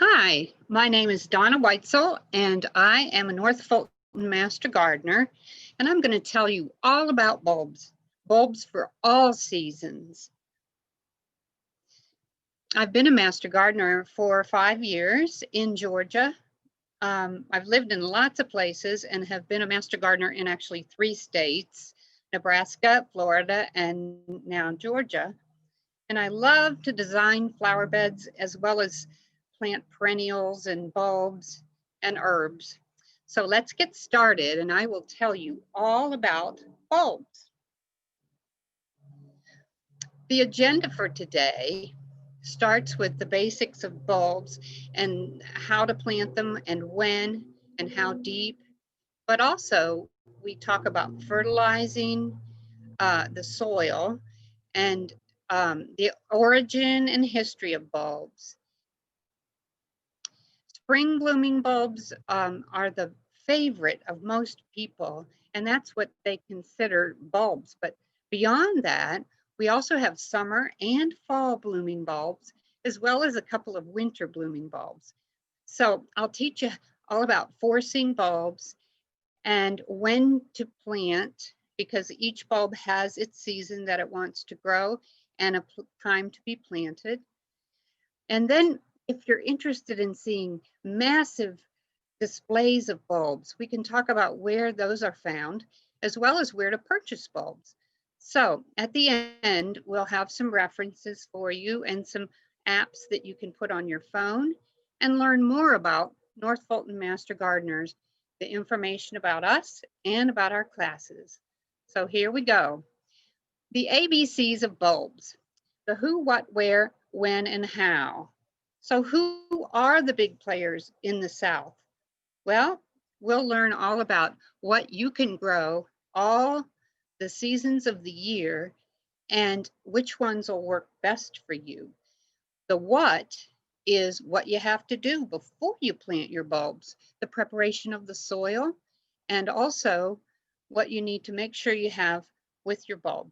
Hi, my name is Donna Whitesel, and I am a North Fulton Master Gardener, and I'm going to tell you all about bulbs for all seasons. I've been a Master Gardener for 5 years in Georgia. I've lived in lots of places and have been a Master Gardener in actually 3 states, Nebraska, Florida, and now Georgia. And I love to design flower beds as well as plant perennials and bulbs and herbs. So let's get started and I will tell you all about bulbs. The agenda for today starts with the basics of bulbs and how to plant them and when and how deep, but also we talk about fertilizing the soil and the origin and history of bulbs. Spring blooming bulbs are the favorite of most people, and that's what they consider bulbs. But beyond that, we also have summer and fall blooming bulbs, as well as a couple of winter blooming bulbs. So I'll teach you all about forcing bulbs and when to plant, because each bulb has its season that it wants to grow and a time to be planted. And then if you're interested in seeing massive displays of bulbs, we can talk about where those are found, as well as where to purchase bulbs. So at the end, we'll have some references for you and some apps that you can put on your phone and learn more about North Fulton Master Gardeners, the information about us and about our classes. So here we go. The ABCs of bulbs: the who, what, where, when, and how. So who are the big players in the South? Well, we'll learn all about what you can grow all the seasons of the year and which ones will work best for you. The what is what you have to do before you plant your bulbs, the preparation of the soil, and also what you need to make sure you have with your bulb.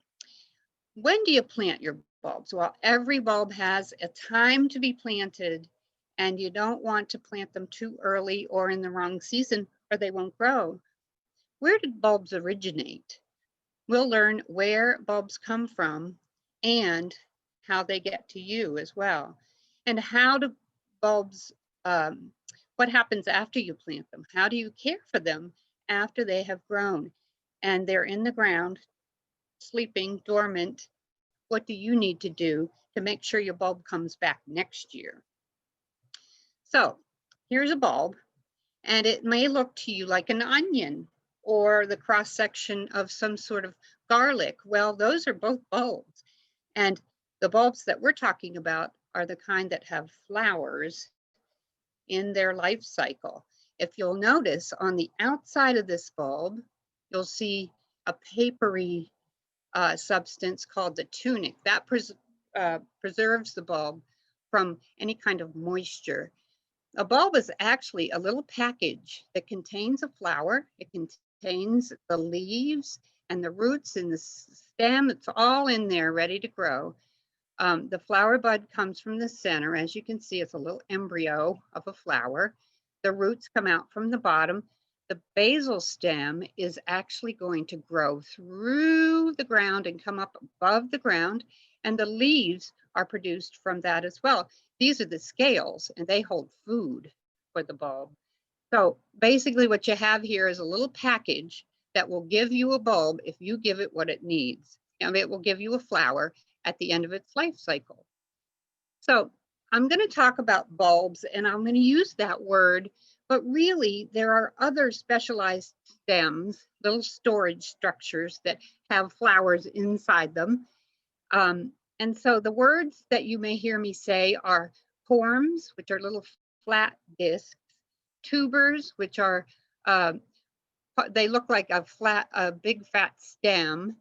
When do you plant your bulbs? Well, every bulb has a time to be planted, and you don't want to plant them too early or in the wrong season or they won't grow. Where did bulbs originate? We'll learn where bulbs come from and how they get to you as well. And how do bulbs, what happens after you plant them? How do you care for them after they have grown and they're in the ground, sleeping, dormant? What do you need to do to make sure your bulb comes back next year? So here's a bulb, and it may look to you like an onion or the cross section of some sort of garlic. Well, those are both bulbs. And the bulbs that we're talking about are the kind that have flowers in their life cycle. If you'll notice on the outside of this bulb, you'll see a papery substance called the tunic that preserves the bulb from any kind of moisture. A bulb is actually a little package that contains a flower. It contains the leaves and the roots and the stem. It's all in there ready to grow. The flower bud comes from the center. As you can see, it's a little embryo of a flower. The roots come out from the bottom. The basal stem is actually going to grow through the ground and come up above the ground, and the leaves are produced from that as well. These are the scales, and they hold food for the bulb. So basically what you have here is a little package that will give you a bulb if you give it what it needs. And it will give you a flower at the end of its life cycle. So I'm going to talk about bulbs, and I'm going to use that word, but really there are other specialized stems, little storage structures that have flowers inside them. And so the words that you may hear me say are corms, which are little flat discs, tubers, which are, they look like a big fat stem,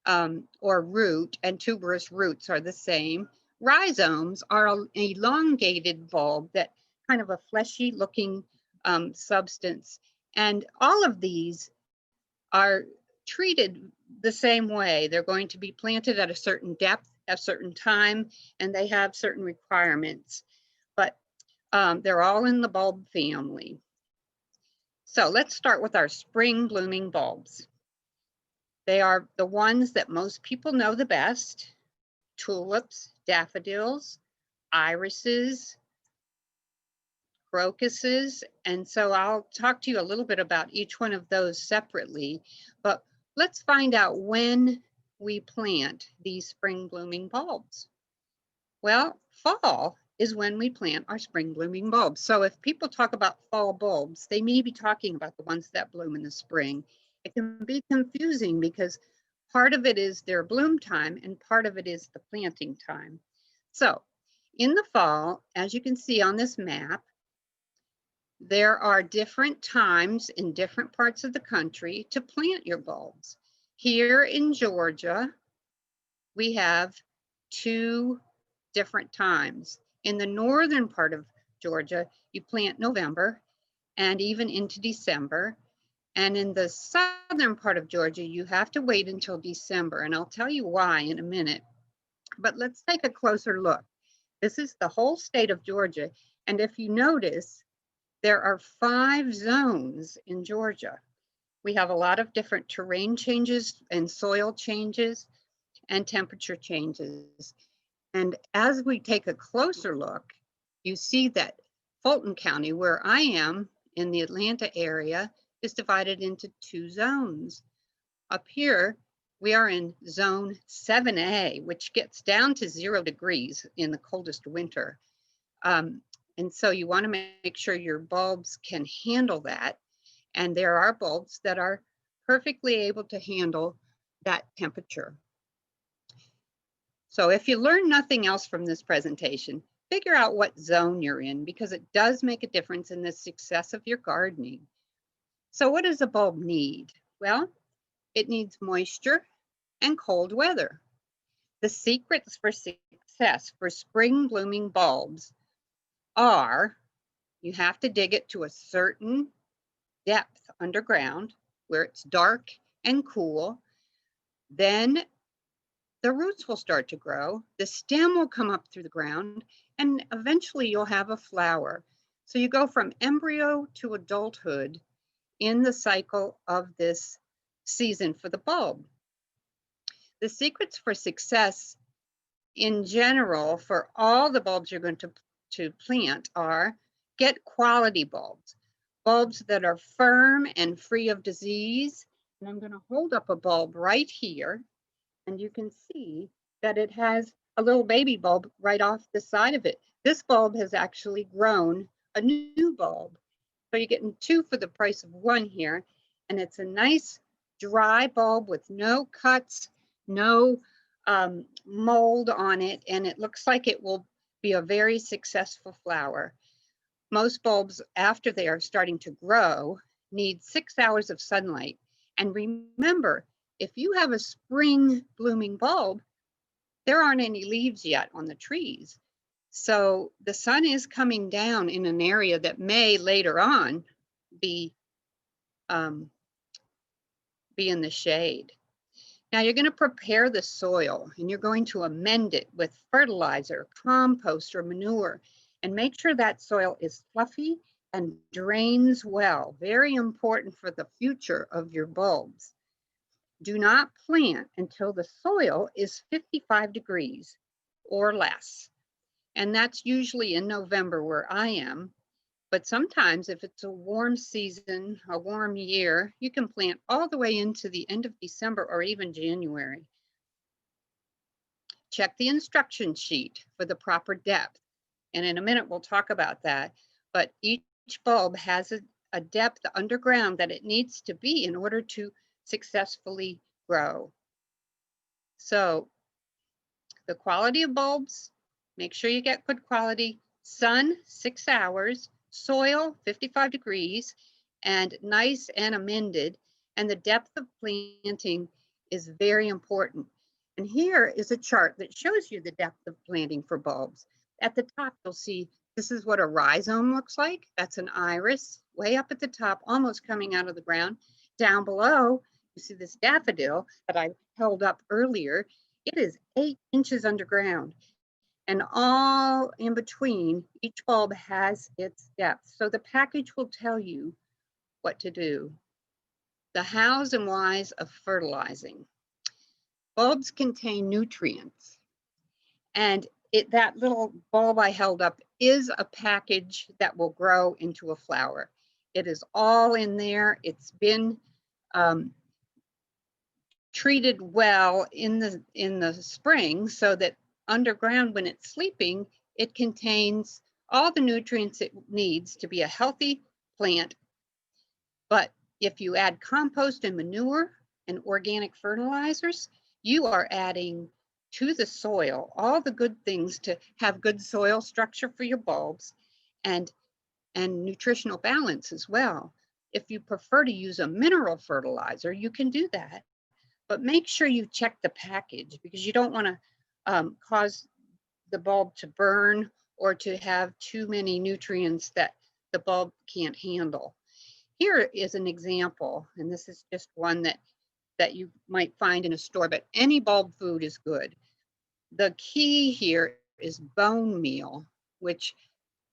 or root, and tuberous roots are the same. Rhizomes are an elongated bulb, that kind of a fleshy looking substance. And all of these are treated the same way. They're going to be planted at a certain depth, a certain time, and they have certain requirements. But They're all in the bulb family. So let's start with our spring blooming bulbs. They are the ones that most people know the best: tulips, daffodils, irises, crocuses. And so I'll talk to you a little bit about each one of those separately, but let's find out when we plant these spring blooming bulbs. Well, fall is when we plant our spring blooming bulbs. So if people talk about fall bulbs, they may be talking about the ones that bloom in the spring. It can be confusing because part of it is their bloom time and part of it is the planting time. So in the fall, as you can see on this map, there are different times in different parts of the country to plant your bulbs. Here in Georgia, we have 2 different times. In the northern part of Georgia, you plant November and even into December. And in the southern part of Georgia, you have to wait until December. And I'll tell you why in a minute. But let's take a closer look. This is the whole state of Georgia. And if you notice, there are 5 zones in Georgia. We have a lot of different terrain changes and soil changes and temperature changes. And as we take a closer look, you see that Fulton County, where I am in the Atlanta area, is divided into 2 zones. Up here, we are in zone 7A, which gets down to 0 degrees in the coldest winter. And so you want to make sure your bulbs can handle that. And there are bulbs that are perfectly able to handle that temperature. So if you learn nothing else from this presentation, figure out what zone you're in, because it does make a difference in the success of your gardening. So what does a bulb need? Well, it needs moisture and cold weather. The secrets for success for spring blooming bulbs are: you have to dig it to a certain depth underground where it's dark and cool. Then the roots will start to grow, the stem will come up through the ground, and eventually you'll have a flower. So you go from embryo to adulthood in the cycle of this season for the bulb. The secrets for success in general for all the bulbs you're going to plant are: get quality bulbs, bulbs that are firm and free of disease. And I'm going to hold up a bulb right here, and you can see that it has a little baby bulb right off the side of it. This bulb has actually grown a new bulb. So you're getting 2 for the price of 1 here. And it's a nice dry bulb with no cuts, no mold on it. And it looks like it will be a very successful flower. Most bulbs, after they are starting to grow, need 6 hours of sunlight. And remember, if you have a spring blooming bulb, there aren't any leaves yet on the trees. So the sun is coming down in an area that may later on be in the shade. Now you're going to prepare the soil and you're going to amend it with fertilizer, compost, or manure, and make sure that soil is fluffy and drains well. Very important for the future of your bulbs. Do not plant until the soil is 55 degrees or less. And that's usually in November where I am. But sometimes if it's a warm season, a warm year, you can plant all the way into the end of December or even January. Check the instruction sheet for the proper depth. And in a minute, we'll talk about that. But each bulb has a depth underground that it needs to be in order to successfully grow. So the quality of bulbs, make sure you get good quality. Sun, 6 hours, soil, 55 degrees, and nice and amended. And the depth of planting is very important. And here is a chart that shows you the depth of planting for bulbs. At the top, you'll see this is what a rhizome looks like. That's an iris way up at the top, almost coming out of the ground. Down below, you see this daffodil that I held up earlier. It is 8 inches underground. And all in between, each bulb has its depth. So the package will tell you what to do. The hows and whys of fertilizing. Bulbs contain nutrients, and that little bulb I held up is a package that will grow into a flower. It is all in there. It's been treated well in the spring so that underground when it's sleeping, it contains all the nutrients it needs to be a healthy plant. But if you add compost and manure and organic fertilizers, you are adding to the soil all the good things to have good soil structure for your bulbs and nutritional balance as well. If you prefer to use a mineral fertilizer, you can do that. But make sure you check the package because you don't want to cause the bulb to burn or to have too many nutrients that the bulb can't handle. Here is an example, and this is just one that you might find in a store, but any bulb food is good. The key here is bone meal, which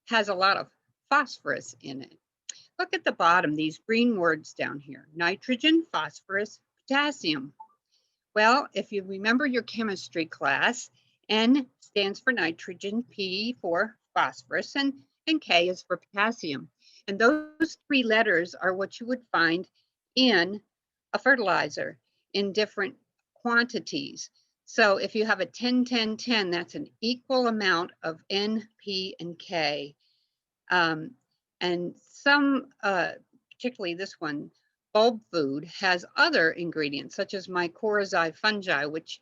has a lot of phosphorus in it. Look at the bottom, these green words down here: nitrogen, phosphorus, potassium. Well, if you remember your chemistry class, N stands for nitrogen, P for phosphorus, and K is for potassium. And those three letters are what you would find in a fertilizer in different quantities. So if you have a 10, 10, 10, that's an equal amount of N, P, and K. And some, particularly this one, bulb food, has other ingredients such as mycorrhizae fungi, which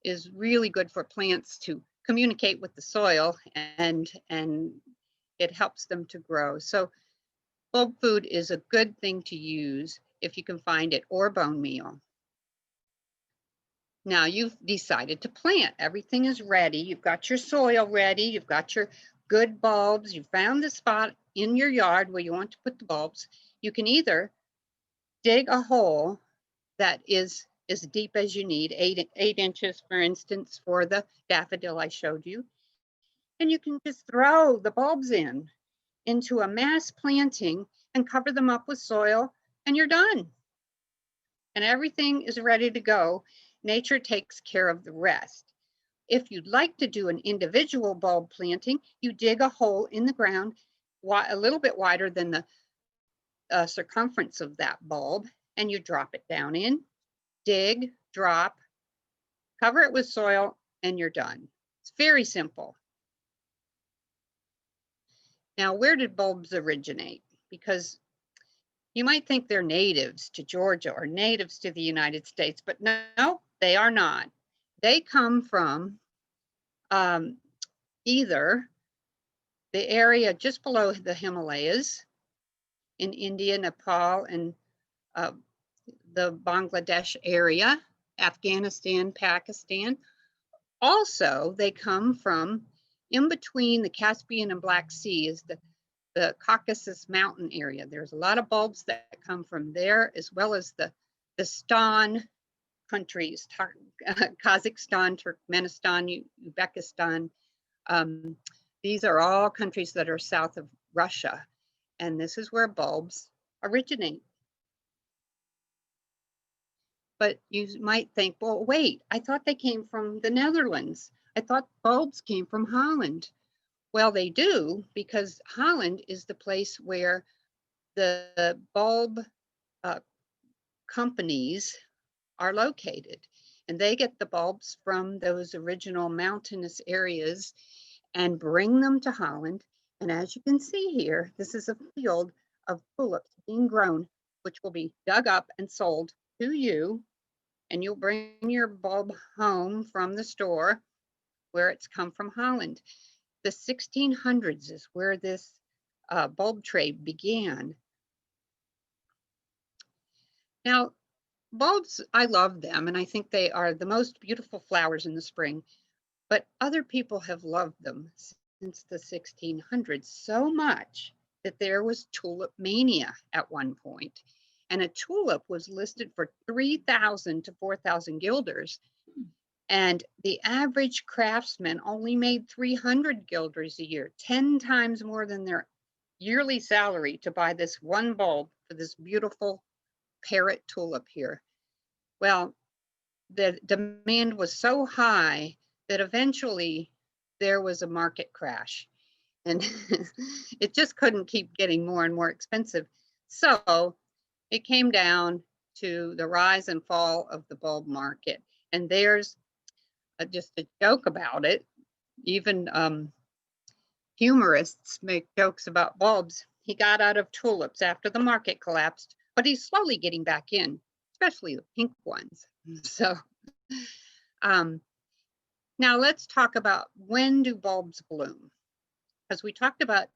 is really good for plants to communicate with the soil and it helps them to grow. So bulb food is a good thing to use if you can find it, or bone meal. Now you've decided to plant. Everything is ready. You've got your soil ready. You've got your good bulbs. You found the spot in your yard where you want to put the bulbs. You can either dig a hole that is as deep as you need, 8 inches, for instance, for the daffodil I showed you. And you can just throw the bulbs into a mass planting and cover them up with soil, and you're done. And everything is ready to go. Nature takes care of the rest. If you'd like to do an individual bulb planting, you dig a hole in the ground a little bit wider than the circumference of that bulb, and you drop it down in, dig, drop, cover it with soil, and you're done. It's very simple. Now, where did bulbs originate? Because you might think they're natives to Georgia or natives to the United States, but no, they are not. They come from either the area just below the Himalayas in India, Nepal, and the Bangladesh area, Afghanistan, Pakistan. Also, they come from in between the Caspian and Black Sea is the Caucasus mountain area. There's a lot of bulbs that come from there, as well as the Stan countries, Kazakhstan, Turkmenistan, Uzbekistan. These are all countries that are south of Russia. And this is where bulbs originate. But you might think, well, wait, I thought they came from the Netherlands. I thought bulbs came from Holland. Well, they do, because Holland is the place where the bulb companies are located. And they get the bulbs from those original mountainous areas and bring them to Holland. And as you can see here, this is a field of tulips being grown, which will be dug up and sold to you. And you'll bring your bulb home from the store where it's come from Holland. The 1600s is where this bulb trade began. Now, bulbs, I love them, and I think they are the most beautiful flowers in the spring, but other people have loved them since the 1600s so much that there was tulip mania at one point. And a tulip was listed for 3,000 to 4,000 guilders. And the average craftsman only made 300 guilders a year, 10 times more than their yearly salary to buy this one bulb for this beautiful parrot tulip here. Well, the demand was so high that eventually there was a market crash, and it just couldn't keep getting more and more expensive. So it came down to the rise and fall of the bulb market. And there's just a joke about it. Even humorists make jokes about bulbs. He got out of tulips after the market collapsed, but he's slowly getting back in, especially the pink ones. So now let's talk about, when do bulbs bloom? Because we talked about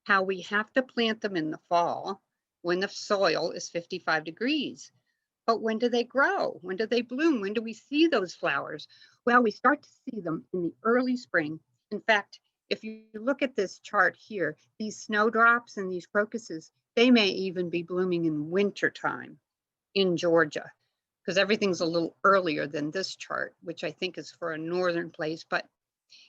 how we have to plant them in the fall when the soil is 55 degrees. But when do they grow? When do they bloom? When do we see those flowers? Well, we start to see them in the early spring. In fact, if you look at this chart here, these snowdrops and these crocuses, they may even be blooming in wintertime in Georgia, because everything's a little earlier than this chart, which I think is for a northern place, but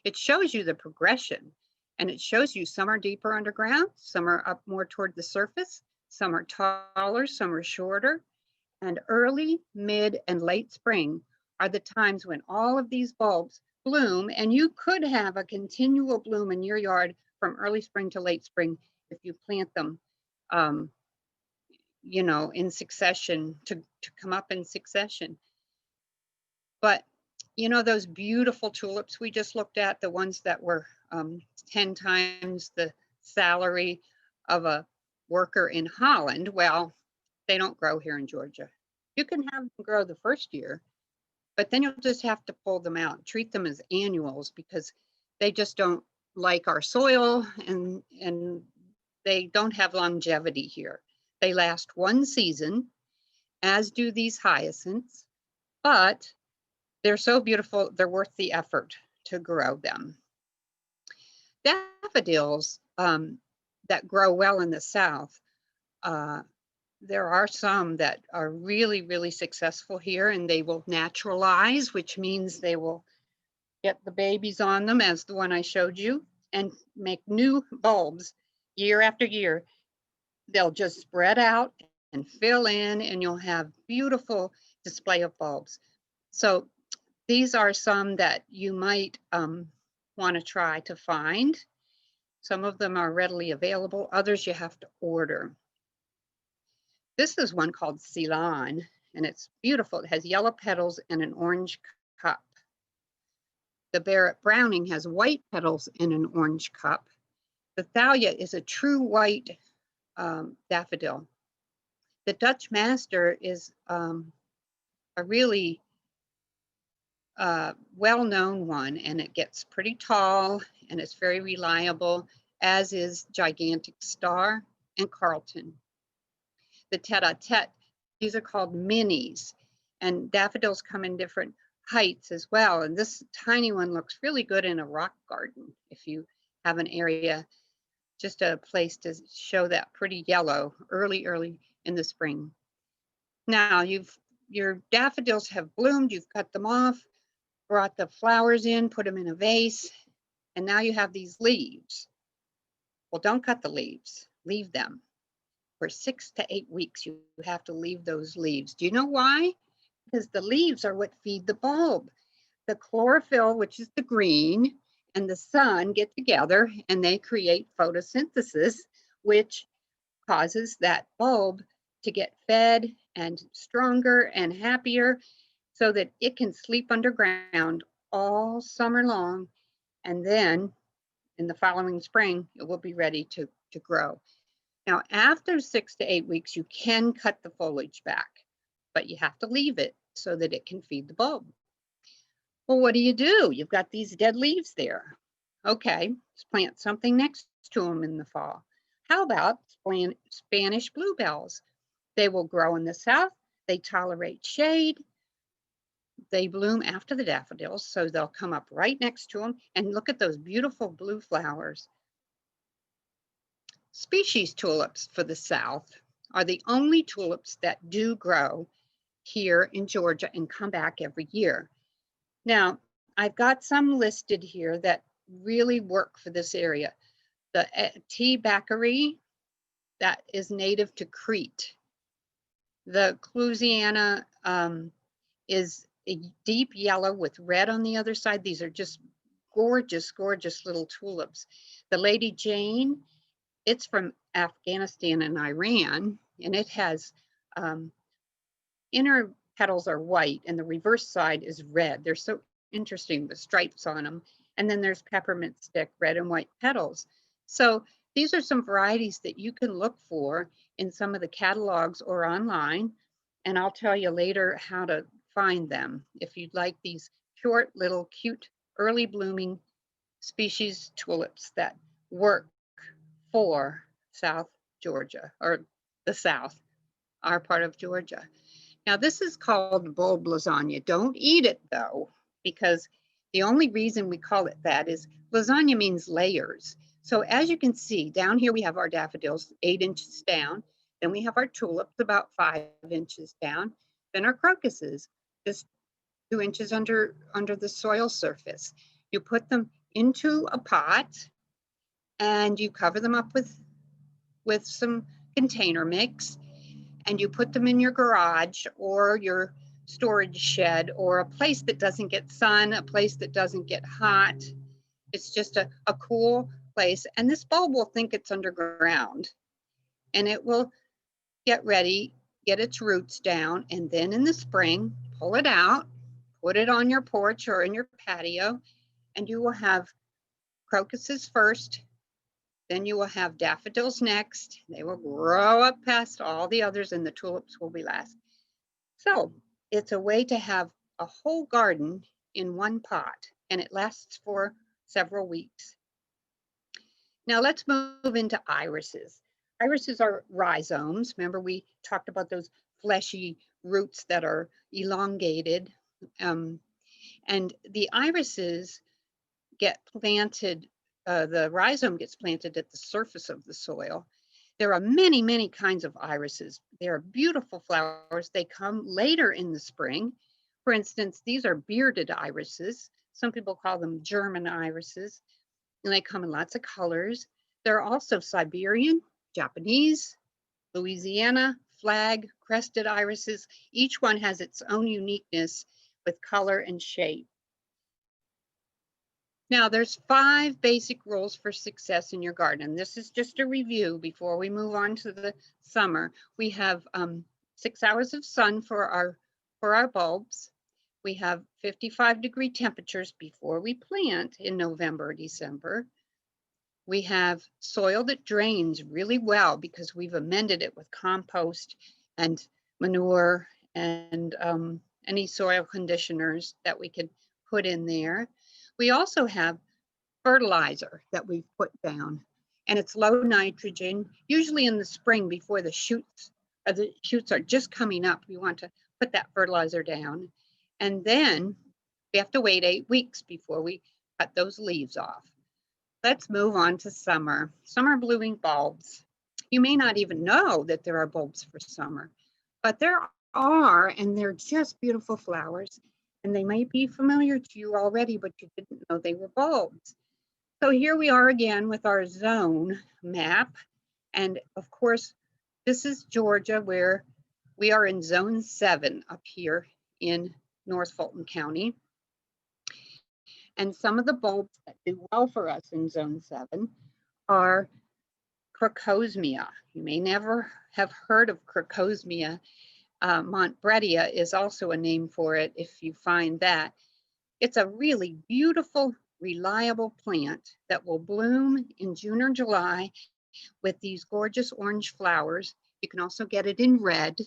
it shows you the progression. And it shows you some are deeper underground, some are up more toward the surface, some are taller, some are shorter. And early, mid, and late spring are the times when all of these bulbs bloom, and you could have a continual bloom in your yard from early spring to late spring if you plant them, you know, in succession, to come up in succession. But you know, those beautiful tulips we just looked at, the ones that were 10 times the salary of a worker in Holland, well, they don't grow here in Georgia. You can have them grow the first year, but then you'll just have to pull them out, treat them as annuals, because they just don't like our soil, and they don't have longevity here. They last one season, as do these hyacinths, but they're so beautiful, they're worth the effort to grow them. Daffodils that grow well in the South, there are some that are really, really successful here, and they will naturalize, which means they will get the babies on them, as the one I showed you, and make new bulbs year after year. They'll just spread out and fill in, and you'll have beautiful display of bulbs. So these are some that you might want to try to find. Some of them are readily available, others you have to order. This is one called Ceylon, and it's beautiful. It has yellow petals and an orange cup. The Barrett Browning has white petals and an orange cup. The Thalia is a true white daffodil. The Dutch Master is a really well-known one, and it gets pretty tall, and it's very reliable, as is Gigantic Star and Carlton. The tete-a-tete, these are called minis, and daffodils come in different heights as well. And this tiny one looks really good in a rock garden if you have an area, just a place to show that pretty yellow early in the spring. Now your daffodils have bloomed, you've cut them off, brought the flowers in, put them in a vase, and now you have these leaves. Well, don't cut the leaves, leave them. For 6 to 8 weeks, you have to leave those leaves. Do you know why? Because the leaves are what feed the bulb. The chlorophyll, which is the green, and the sun get together and they create photosynthesis, which causes that bulb to get fed and stronger and happier so that it can sleep underground all summer long. And then in the following spring, it will be ready to grow. Now, after 6 to 8 weeks, you can cut the foliage back, but you have to leave it so that it can feed the bulb. Well, what do? You've got these dead leaves there. Okay, let's plant something next to them in the fall. How about Spanish bluebells? They will grow in the South. They tolerate shade. They bloom after the daffodils, so they'll come up right next to them. And look at those beautiful blue flowers. Species tulips for the South are the only tulips that do grow here in Georgia and come back every year. Now, I've got some listed here that really work for this area. The T. Baccari, that is native to Crete. The Clusiana is a deep yellow with red on the other side. These are just gorgeous, gorgeous little tulips. The Lady Jane, it's from Afghanistan and Iran, and it has inner petals are white and the reverse side is red. They're so interesting, the stripes on them. And then there's peppermint stick, red and white petals. So these are some varieties that you can look for in some of the catalogs or online. And I'll tell you later how to find them if you'd like these short, little, cute, early blooming species tulips that work for South Georgia, or the South, our part of Georgia. Now this is called bulb lasagna. Don't eat it though, because the only reason we call it that is lasagna means layers. So as you can see, down here we have our daffodils 8 inches down. Then we have our tulips about 5 inches down. Then our crocuses just 2 inches under the soil surface. You put them into a pot and you cover them up with some container mix, and you put them in your garage or your storage shed or a place that doesn't get sun, a place that doesn't get hot. It's just a cool place. And this bulb will think it's underground and it will get ready, get its roots down. And then in the spring, pull it out, put it on your porch or in your patio, and you will have crocuses first. Then you will have daffodils next. They will grow up past all the others and the tulips will be last. So it's a way to have a whole garden in one pot, and it lasts for several weeks. Now let's move into irises. Irises are rhizomes. Remember we talked about those fleshy roots that are elongated. And the irises get planted, the rhizome gets planted at the surface of the soil. There are many, many kinds of irises. They are beautiful flowers. They come later in the spring. For instance, these are bearded irises. Some people call them German irises, and they come in lots of colors. There are also Siberian, Japanese, Louisiana, flag, crested irises. Each one has its own uniqueness with color and shape. Now, there's 5 basic rules for success in your garden. This is just a review before we move on to the summer. We have 6 hours of sun for our bulbs. We have 55-degree temperatures before we plant in November or December. We have soil that drains really well because we've amended it with compost and manure and any soil conditioners that we can put in there. We also have fertilizer that we've put down, and it's low nitrogen, usually in the spring before the shoots are just coming up. We want to put that fertilizer down, and then we have to wait 8 weeks before we cut those leaves off. Let's move on to summer. Summer blooming bulbs. You may not even know that there are bulbs for summer, but there are, and they're just beautiful flowers. And they might be familiar to you already, but you didn't know they were bulbs. So here we are again with our zone map. And of course, this is Georgia, where we are in zone 7 up here in North Fulton County. And some of the bulbs that do well for us in zone 7 are crocosmia. You may never have heard of crocosmia. Montbredia is also a name for it if you find that. It's a really beautiful, reliable plant that will bloom in June or July with these gorgeous orange flowers. You can also get it in red,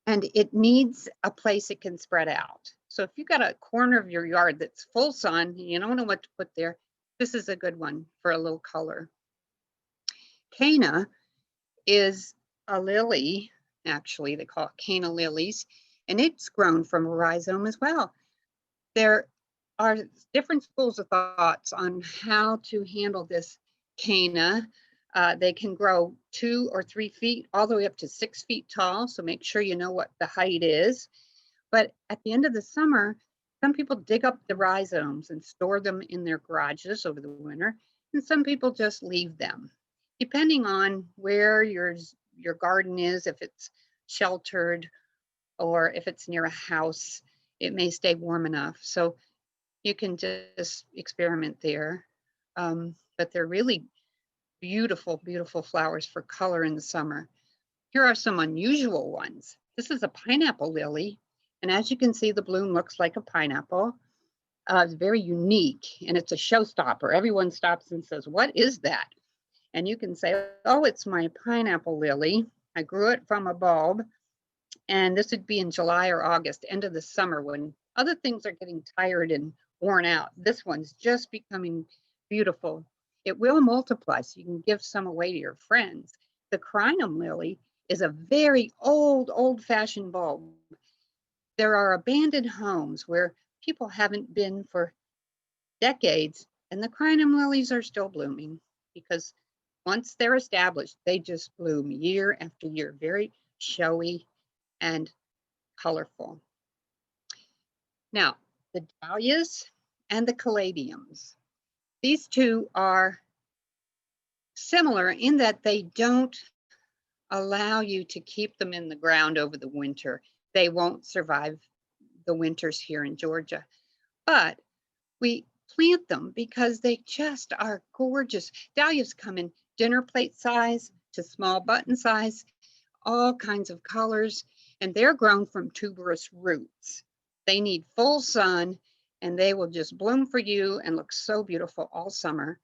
and it needs a place it can spread out. So if you've got a corner of your yard that's full sun, you don't know what to put there, this is a good one for a little color. Canna is a lily. Actually, they call it canna lilies, and it's grown from a rhizome as well. There are different schools of thoughts on how to handle this canna. They can grow 2 or 3 feet, all the way up to 6 feet tall, so make sure you know what the height is. But at the end of the summer, Some people dig up the rhizomes and store them in their garages over the winter, and some people just leave them. Depending on where your garden is, if it's sheltered or if it's near a house, it may stay warm enough. So you can just experiment there. But they're really beautiful, beautiful flowers for color in the summer. Here are some unusual ones. This is a pineapple lily. And as you can see, the bloom looks like a pineapple. It's very unique and it's a showstopper. Everyone stops and says, "What is that?" And you can say, "Oh, it's my pineapple lily. I grew it from a bulb." And this would be in July or August, end of the summer, when other things are getting tired and worn out. This one's just becoming beautiful. It will multiply, so you can give some away to your friends. The crinum lily is a very old-fashioned bulb. There are abandoned homes where people haven't been for decades, and the crinum lilies are still blooming because once they're established, they just bloom year after year, very showy and colorful. Now, the dahlias and the caladiums. These two are similar in that they don't allow you to keep them in the ground over the winter. They won't survive the winters here in Georgia. But we plant them because they just are gorgeous. Dahlias come in dinner plate size to small button size, all kinds of colors, and they're grown from tuberous roots. They need full sun and they will just bloom for you and look so beautiful all summer.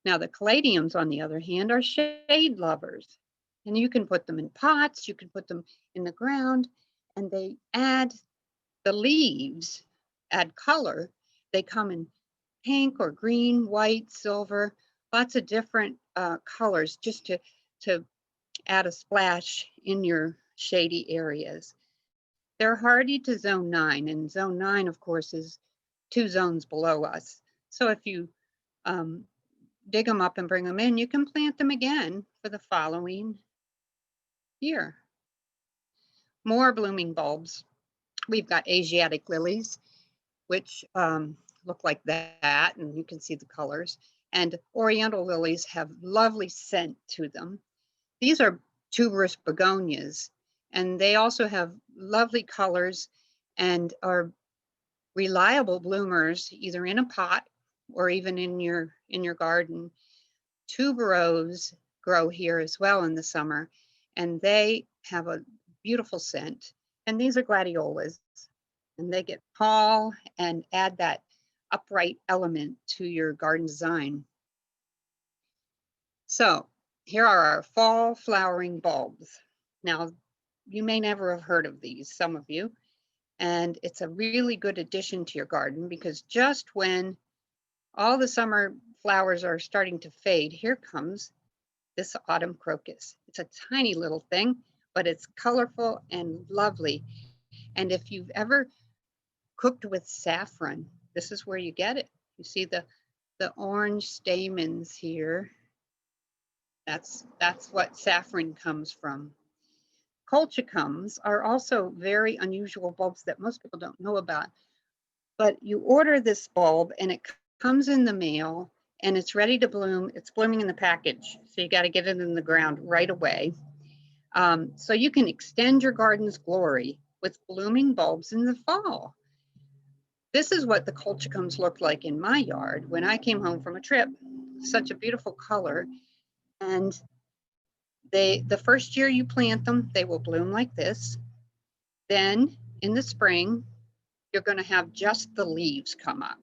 Now the caladiums, on the other hand, are shade lovers. And you can put them in pots, you can put them in the ground, and they add the leaves, add color. They come in pink or green, white, silver, lots of different colors just to add a splash in your shady areas. They're hardy to zone 9, and zone 9, of course, is 2 zones below us. So if you dig them up and bring them in, you can plant them again for the following year. More blooming bulbs. We've got Asiatic lilies, which look like that, and you can see the colors. And Oriental lilies have lovely scent to them. These are tuberous begonias, and they also have lovely colors and are reliable bloomers, either in a pot or even in your garden. Tuberose grow here as well in the summer, and they have a beautiful scent. And these are gladiolas, and they get tall and add that upright element to your garden design. So here are our fall flowering bulbs. Now, you may never have heard of these, some of you, and it's a really good addition to your garden because just when all the summer flowers are starting to fade, here comes this autumn crocus. It's a tiny little thing, but it's colorful and lovely. And if you've ever cooked with saffron, this is where you get it. You see the orange stamens here. That's what saffron comes from. Colchicums are also very unusual bulbs that most people don't know about. But you order this bulb and it comes in the mail and it's ready to bloom. It's blooming in the package. So you got to get it in the ground right away. So you can extend your garden's glory with blooming bulbs in the fall. This is what the colchicums looked like in my yard when I came home from a trip. Such a beautiful color. And the first year you plant them, they will bloom like this. Then in the spring, you're going to have just the leaves come up.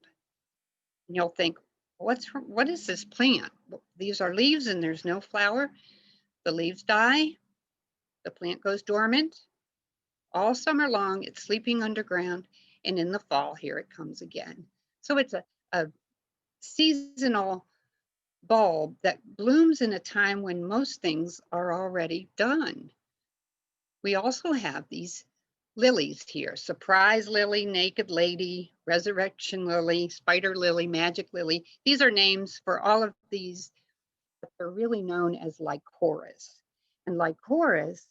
And you'll think, what is this plant? These are leaves and there's no flower. The leaves die, the plant goes dormant. All summer long, it's sleeping underground, and in the fall, here it comes again. So it's a seasonal bulb that blooms in a time when most things are already done. We also have these lilies here: surprise lily, naked lady, resurrection lily, spider lily, magic lily. These are names for all of these, but they're really known as lycoris. And lycoris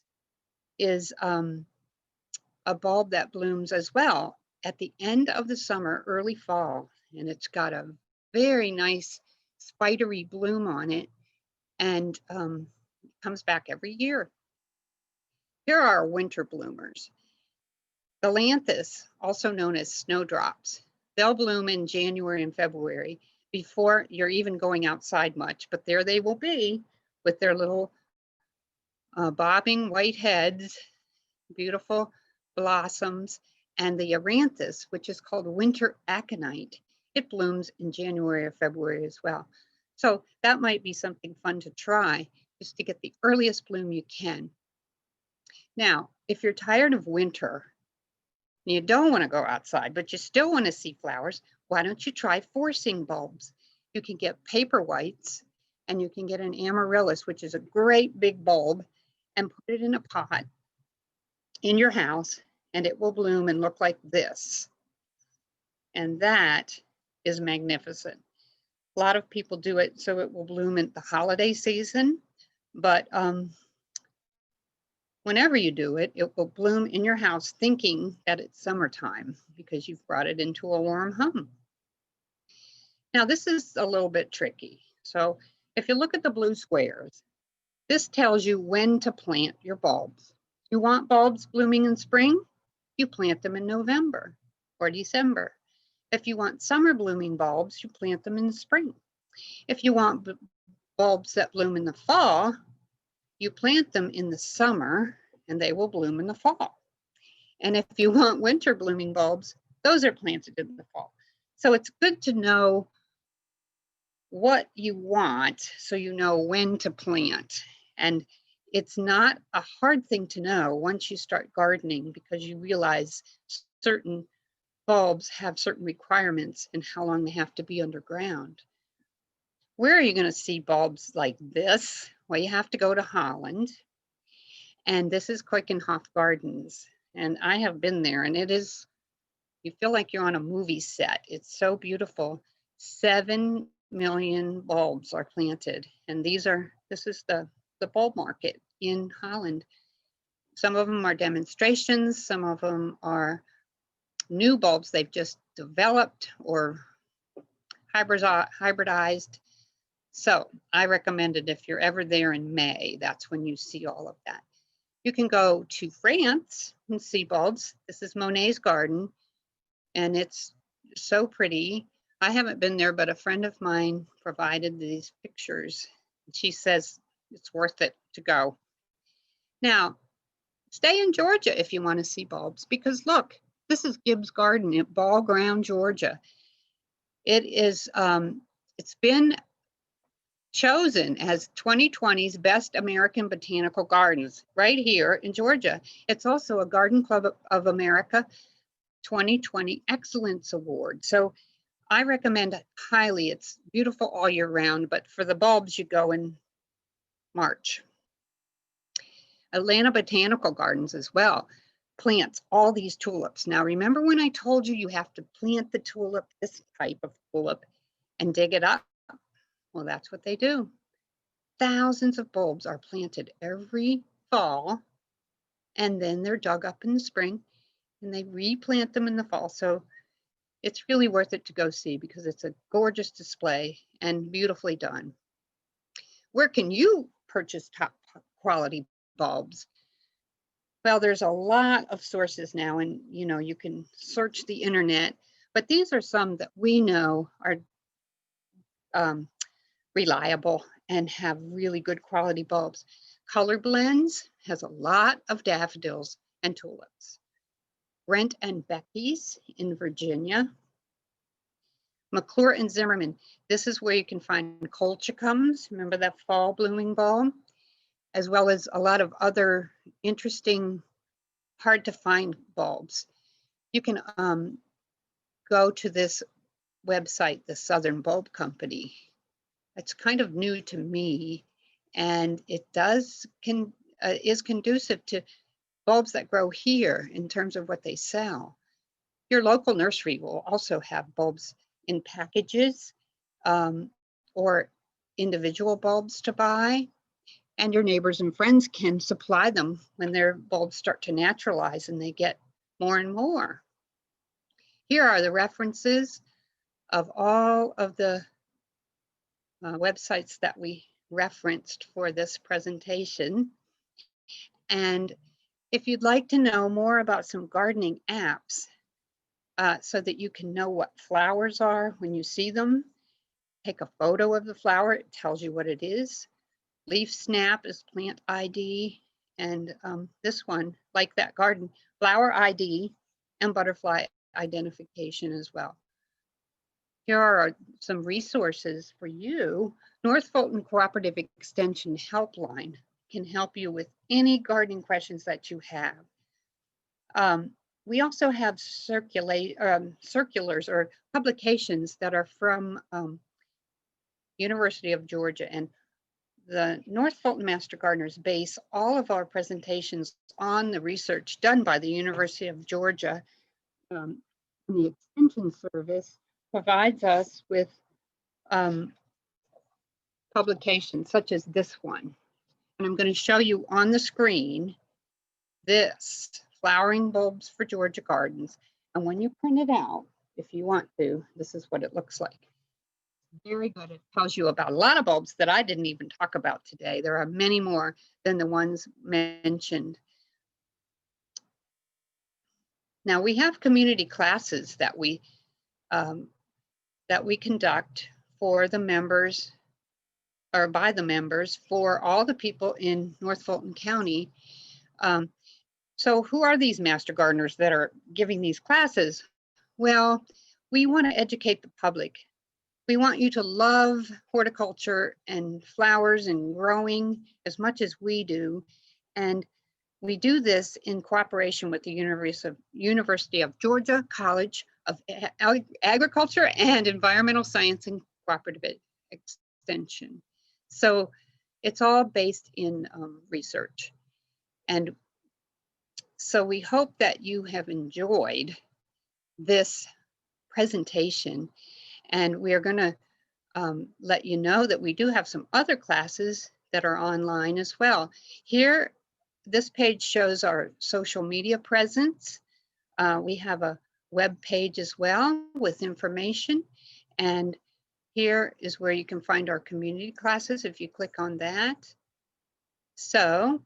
is a bulb that blooms as well. at the end of the summer, early fall, and it's got a very nice spidery bloom on it, and comes back every year. Here are our winter bloomers. The Galanthus, also known as snowdrops. They'll bloom in January and February before you're even going outside much, but there they will be with their little bobbing white heads, beautiful blossoms, and the Aranthus, which is called winter aconite. It blooms in January or February as well. So that might be something fun to try, just to get the earliest bloom you can. Now, if you're tired of winter, and you don't want to go outside, but you still want to see flowers, why don't you try forcing bulbs? You can get paper whites, and you can get an amaryllis, which is a great big bulb, and put it in a pot in your house, and it will bloom and look like this. And that is magnificent. A lot of people do it so it will bloom in the holiday season, but whenever you do it, it will bloom in your house thinking that it's summertime because you've brought it into a warm home. Now, this is a little bit tricky. So if you look at the blue squares, this tells you when to plant your bulbs. You want bulbs blooming in spring? You plant them in November or December. If you want summer blooming bulbs, you plant them in the spring. If you want bulbs that bloom in the fall, you plant them in the summer and they will bloom in the fall. And if you want winter blooming bulbs, those are planted in the fall. So it's good to know what you want so you know when to plant. And it's not a hard thing to know once you start gardening, because you realize certain bulbs have certain requirements and how long they have to be underground. Where are you going to see bulbs like this? Well, you have to go to Holland. And this is Keukenhof Gardens. And I have been there, and it is, you feel like you're on a movie set. It's so beautiful. 7 million bulbs are planted. And this is the bulb market in Holland. Some of them are demonstrations. Some of them are new bulbs they've just developed or hybridized. So I recommend it if you're ever there in May. That's when you see all of that. You can go to France and see bulbs. This is Monet's garden, and it's so pretty. I haven't been there, but a friend of mine provided these pictures. She says it's worth it to go. Now, stay in Georgia if you want to see bulbs, because look, this is Gibbs Garden at Ball Ground, Georgia. It is, it's been chosen as 2020's Best American Botanical Gardens right here in Georgia. It's also a Garden Club of America 2020 Excellence Award. So I recommend it highly. It's beautiful all year round, but for the bulbs, you go in March. Atlanta Botanical Gardens as well plants all these tulips. Now, remember when I told you have to plant the tulip, this type of tulip, and dig it up? Well, that's what they do. Thousands of bulbs are planted every fall, and then they're dug up in the spring, and they replant them in the fall. So it's really worth it to go see, because it's a gorgeous display and beautifully done. Where can you purchase top quality bulbs? Well, there's a lot of sources now, and you can search the internet, but these are some that we know are reliable and have really good quality bulbs. Color Blends has a lot of daffodils and tulips. Brent and Becky's in Virginia. McClure and Zimmerman. This is where you can find colchicums. Remember that fall blooming bulb? As well as a lot of other interesting, hard to find bulbs. You can go to this website, the Southern Bulb Company. It's kind of new to me, and it is conducive to bulbs that grow here in terms of what they sell. Your local nursery will also have bulbs in packages or individual bulbs to buy, and your neighbors and friends can supply them when their bulbs start to naturalize and they get more and more. here are the references of all of the websites that we referenced for this presentation. And if you'd like to know more about some gardening apps so that you can know what flowers are when you see them, take a photo of the flower, it tells you what it is. Leaf Snap is plant ID, and this one, like that garden, flower ID and butterfly identification as well. Here are some resources for you. North Fulton Cooperative Extension Helpline can help you with any gardening questions that you have. We also have circulars or publications that are from University of Georgia, and the North Fulton Master Gardeners base all of our presentations on the research done by the University of Georgia. The Extension Service provides us with publications such as this one. And I'm going to show you on the screen this, Flowering Bulbs for Georgia Gardens. And when you print it out, if you want to, this is what it looks like. Very good. It tells you about a lot of bulbs that I didn't even talk about today. There are many more than the ones mentioned. Now we have community classes that we conduct for the members or by the members for all the people in North Fulton County. So who are these master gardeners that are giving these classes? Well, we want to educate the public. We want you to love horticulture and flowers and growing as much as we do. And we do this in cooperation with the University of Georgia College of Agriculture and Environmental Science and Cooperative Extension. So it's all based in research. And so we hope that you have enjoyed this presentation. And we are going to let you know that we do have some other classes that are online as well. Here, this page shows our social media presence. We have a web page as well with information. And here is where you can find our community classes if you click on that. So